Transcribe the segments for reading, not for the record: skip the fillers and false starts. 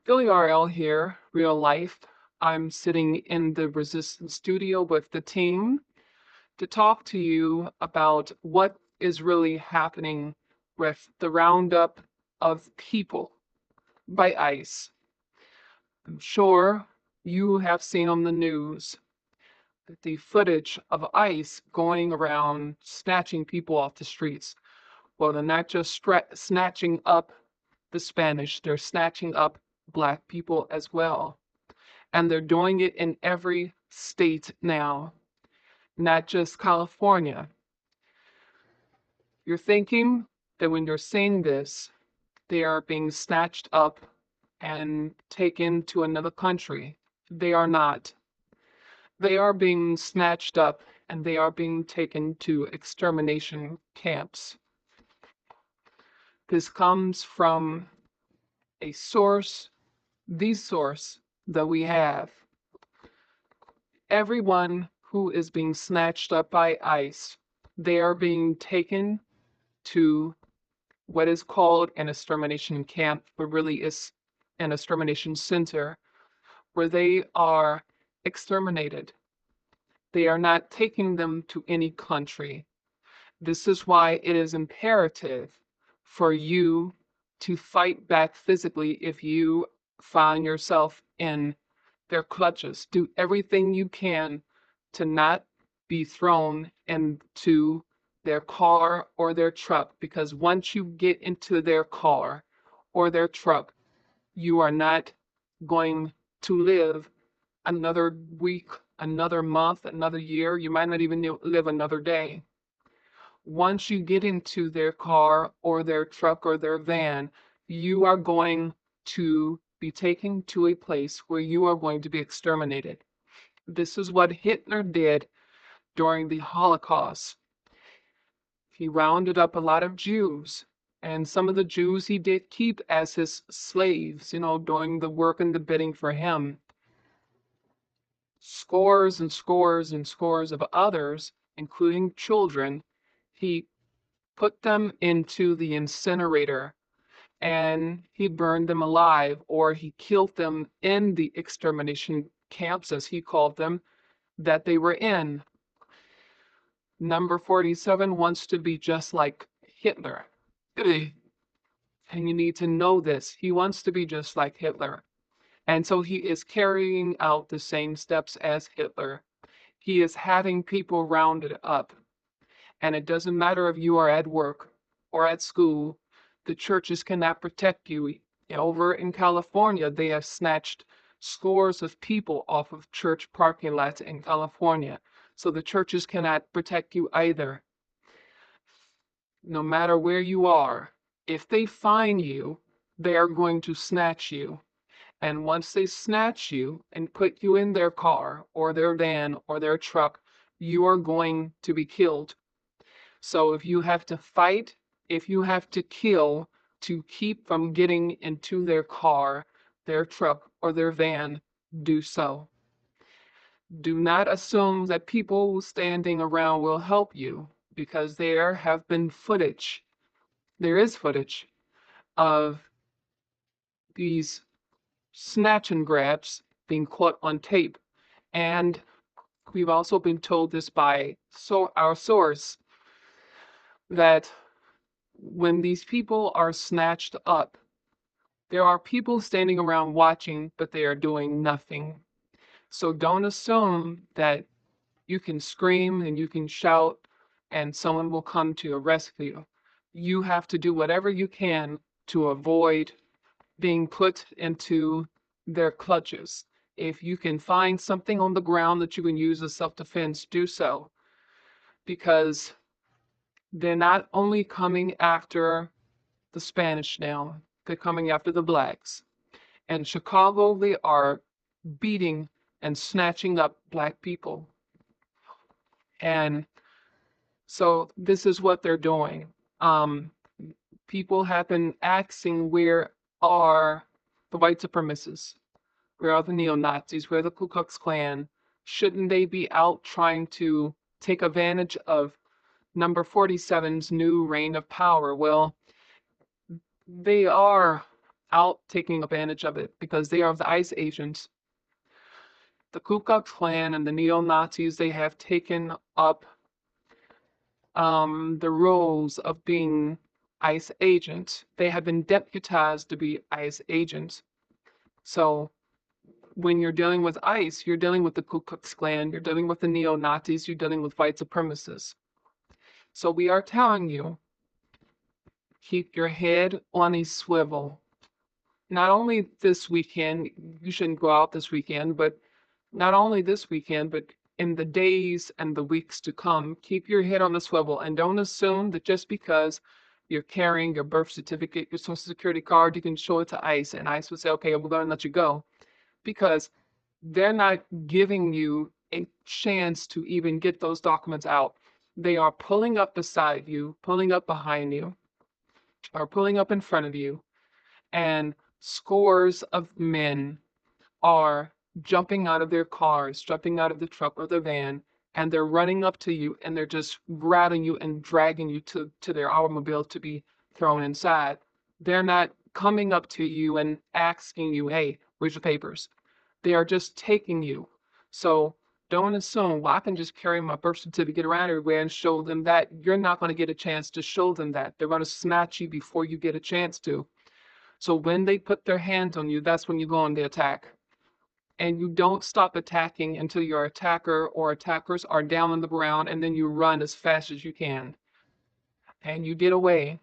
Philly RL here, real life. I'm sitting in the Resistance studio with the team to talk to you about what is really happening with the roundup of people by ICE. I'm sure you have seen on the news that the footage of ICE going around snatching people off the streets. Well, they're not just snatching up the Spanish, they're snatching up Black people as well. And they're doing it in every state now, not just California. You're thinking that when you're saying this, they are being snatched up and taken to another country. They are not. They are being snatched up and they are being taken to extermination camps. This comes from a source, the source that we have. Everyone who is being snatched up by ICE, they are being taken to what is called an extermination camp, but really is an extermination center where they are exterminated. They are not taking them to any country. This is why it is imperative for you to fight back physically if you find yourself in their clutches. Do everything you can to not be thrown into their car or their truck, because once you get into their car or their truck, you are not going to live another week, another month, another year. You might not even live another day. Once you get into their car or their truck or their van, you are going to be taken to a place where you are going to be exterminated. This is what Hitler did during the Holocaust. He rounded up a lot of Jews, and some of the Jews he did keep as his slaves, doing the work and the bidding for him. Scores and scores and scores of others, including children, he put them into the incinerator and he burned them alive, or he killed them in the extermination camps, as he called them, that they were in. Number 47 wants to be just like Hitler. And you need to know this. He wants to be just like Hitler. And so he is carrying out the same steps as Hitler. He is having people rounded up. And it doesn't matter if you are at work or at school, the churches cannot protect you. Over in California, they have snatched scores of people off of church parking lots in California. So the churches cannot protect you either. No matter where you are, if they find you, they are going to snatch you. And once they snatch you and put you in their car or their van or their truck, you are going to be killed. So if you have to fight, if you have to kill to keep from getting into their car, their truck, or their van, do so. Do not assume that people standing around will help you, because there have been footage, there is footage of these snatch and grabs being caught on tape. And we've also been told this by our source that when these people are snatched up, there are people standing around watching, but they are doing nothing. So don't assume that you can scream and you can shout and someone will come to your rescue. You have to do whatever you can to avoid being put into their clutches. If you can find something on the ground that you can use as self-defense, do so. Because they're not only coming after the Spanish now, they're coming after the blacks. In Chicago, they are beating and snatching up Black people. And so this is what they're doing. Um, People have been asking, where are the white supremacists? Where are the neo-Nazis? Where are the Ku Klux Klan? Shouldn't they be out trying to take advantage of number 47's new reign of power? Well, they are out taking advantage of it because they are the ICE agents. The Ku Klux Klan and the neo-Nazis, they have taken up the roles of being ICE agents. They have been deputized to be ICE agents. So when you're dealing with ICE, you're dealing with the Ku Klux Klan, you're dealing with the neo-Nazis, you're dealing with white supremacists. So we are telling you, keep your head on a swivel. Not only this weekend, you shouldn't go out this weekend, but not only this weekend, but in the days and the weeks to come, keep your head on the swivel and don't assume that just because you're carrying your birth certificate, your social security card, you can show it to ICE and ICE will say, okay, we're going to let you go. Because they're not giving you a chance to even get those documents out. They are pulling up beside you, pulling up behind you, or pulling up in front of you, and scores of men are jumping out of their cars, jumping out of the truck or the van, and they're running up to you and they're just grabbing you and dragging you to their automobile to be thrown inside. They're not coming up to you and asking you, hey, where's your papers? They are just taking you. So don't assume, well, I can just carry my birth certificate around everywhere and show them that. You're not going to get a chance to show them that. They're going to snatch you before you get a chance to. So when they put their hands on you, that's when you go on the attack. And you don't stop attacking until your attacker or attackers are down on the ground, and then you run as fast as you can. And you get away.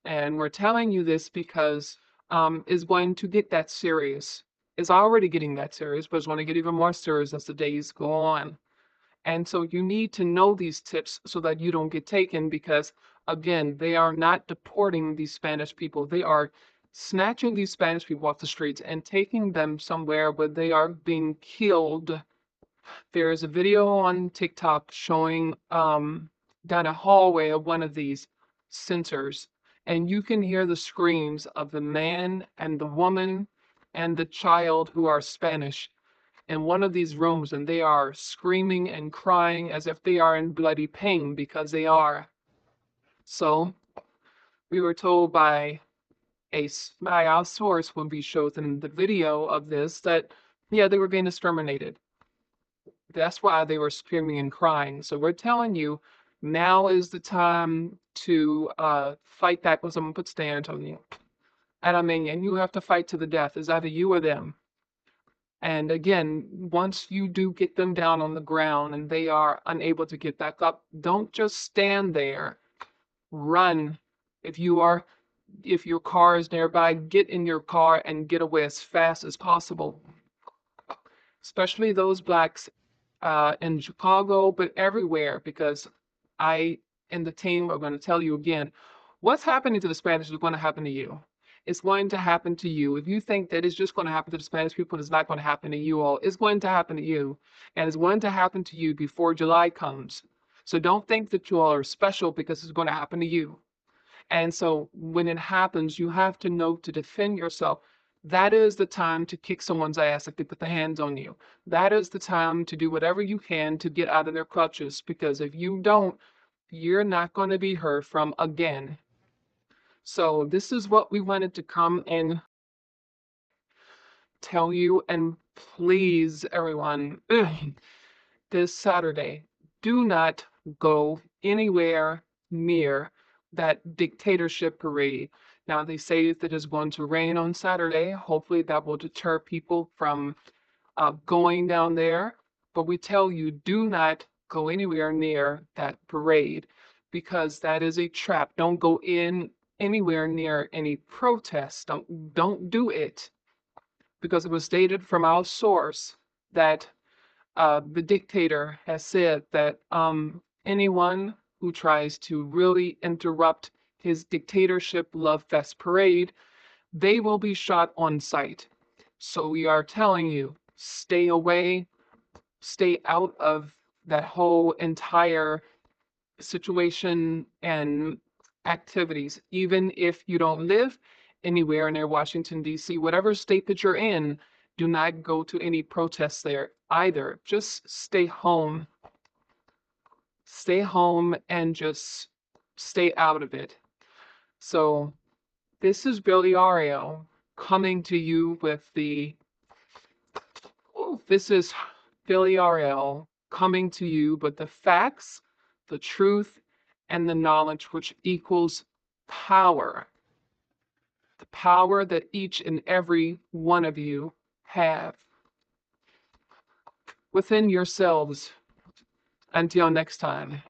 And we're telling you this because it's going to get that serious. It's already getting that serious, but it's going to get even more serious as the days go on. And so you need to know these tips so that you don't get taken because, again, they are not deporting these Spanish people. They are snatching these Spanish people off the streets and taking them somewhere where they are being killed. There is a video on TikTok showing down a hallway of one of these centers, and you can hear the screams of the man and the woman and the child who are Spanish in one of these rooms, and they are screaming and crying as if they are in bloody pain because they are. So we were told by our source when we showed them the video of this that yeah, they were being exterminated. That's why they were screaming and crying. So we're telling you, now is the time to fight back when someone puts their hands on you. And I mean, and you have to fight to the death. It's either you or them. And again, once you do get them down on the ground and they are unable to get back up, don't just stand there. Run. If your car is nearby, get in your car and get away as fast as possible. Especially those blacks in Chicago, but everywhere, because I and the team are going to tell you again, what's happening to the Spanish is going to happen to you. It's going to happen to you. If you think that it's just going to happen to the Spanish people, it's not going to happen to you all. It's going to happen to you. And it's going to happen to you before July comes. So don't think that you all are special because it's going to happen to you. And so when it happens, you have to know to defend yourself. That is the time to kick someone's ass if they put their hands on you. That is the time to do whatever you can to get out of their clutches. Because if you don't, you're not going to be heard from again. So this is what we wanted to come and tell you. And please, everyone, this Saturday, do not go anywhere near that dictatorship parade. Now, they say that it's going to rain on Saturday. Hopefully, that will deter people from going down there. But we tell you, do not go anywhere near that parade because that is a trap. Don't go in anywhere near any protest. Don't do it because it was stated from our source that the dictator has said that anyone who tries to really interrupt his dictatorship love fest parade, they will be shot on sight. So we are telling you, stay away, stay out of that whole entire situation and activities, even if you don't live anywhere near Washington, D.C., whatever state that you're in, do not go to any protests there either. Just stay home. Stay home and just stay out of it. So, this is Billy Ario. coming to you with this is Philly RL coming to you with the facts, the truth, and the knowledge which equals power. The power that each and every one of you have within yourselves. Until next time.